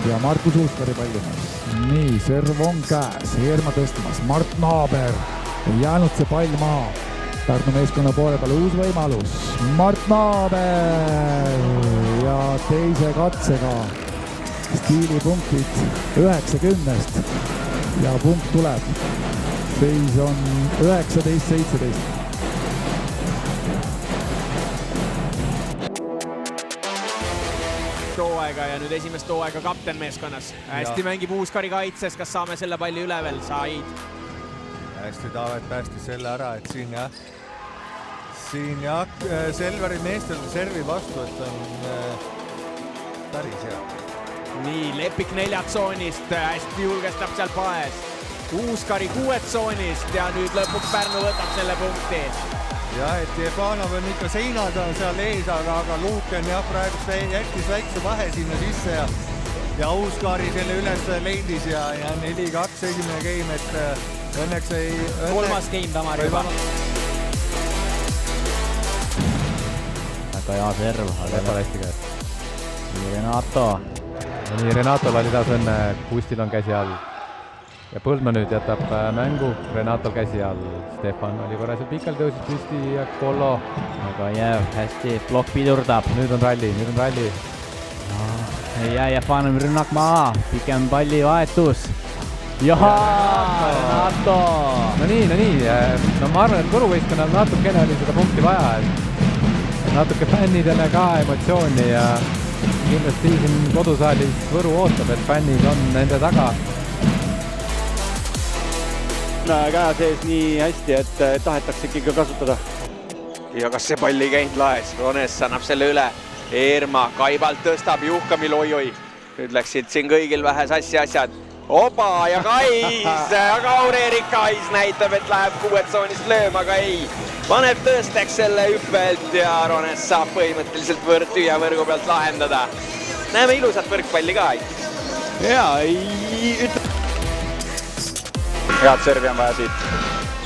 ja Markus Uuskari pallimas. Nii, serv on käes, Eerma tõstmas, Mart Naaber, ei jäänud see pall maha. Pärnu meeskonna poole peale uus võimalus, Mart Naaber ja teise katsega stiilipunktid 90 ja punkt tuleb. Seis on 19-17. Hooaega ja nüüd esimest hooaega kapten meeskonnas. Hästi mängib Uuskari kaitses, kas saame selle palli üle veel? Said. Hästi Taavet päästis selle ära, et siin Selveri meestel servi vastu, et on päris hea. Nii, Lepik 4 tsoonist, hästi julgestab seal Paes. Uuskari 6 tsoonist ja nüüd lõpuks Pärnu võtab selle punkti. Ja, et Jefanov on ikka seinad on seal ees, aga Luuken praegu jättis väikse vahe sinna sisse ja Uuskari selle üles leidis ja 4-2 esimene game, et õnneks ei... Kolmas game Tamar juba. Väga hea serv, aga Lepal hästi käes. Renato. Nii, Renatol oli taas õnne, Pustil on käsi all. Ja Põldma nüüd jätab mängu, Renatol käsi all. Stefan oli korra seal pikalt tõusis püsti ja Kollo. Aga jääb hästi, blokk pidurdab. Nüüd on ralli. Ei jää Jefanov rünnak maha, pikem palli vahetus. Renato! No nii. No ma arvan, et Võruvõistkonnal natukene oli seda punkti vaja. Natuke fännidele ka emotsiooni ja kindlasti siin kodusaalis Võru ootab, et fännid on nende taga. Käe sees nii hästi, et tahetakse ikkagi kasutada. Ja kas see palli käinud laes? Rones annab selle üle. Eerma kaibalt tõstab Juhkamil, oi. Nüüd läksid siin kõigil vähe sassi asjad. Oba ja Kais, aga Aureerik Kais näitab, et läheb 6 tsoonist lööma, aga ei. Paneb tõsteks selle hüppelt ja Rones saab põhimõtteliselt tühja võrgu pealt lahendada. Näeme ilusat võrkpalli ka. Head servi on vaja siit.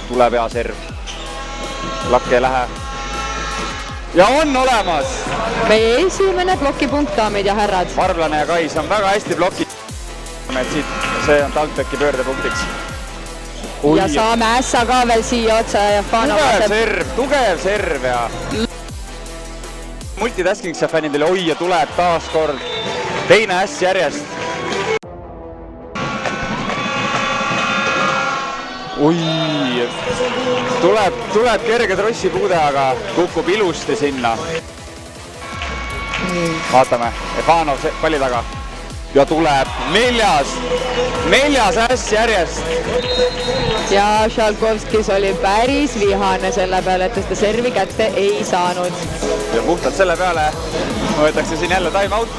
Tuleb hea serv. Lakk ei lähe. Ja on olemas! Meie esimene plokipunkt, daamid ja härrad. Varblane ja Kais on väga hästi plokid. See on Taltbeki pöördepunktiks. Ja saame ässa ka veel siia otsa ja tugev serv ja multitasking see fännidele, oi ja tuleb taas kord teine äss järjest. Oi, tuleb kerge trossipuude, aga kukub ilusti sinna. Vaatame, Jefanov palli taga. Ja tuleb neljas äss järjest. Ja Šalkovskis oli päris vihane selle peale, et ta servi kätte ei saanud. Ja puhtalt selle peale võetakse siin jälle time out.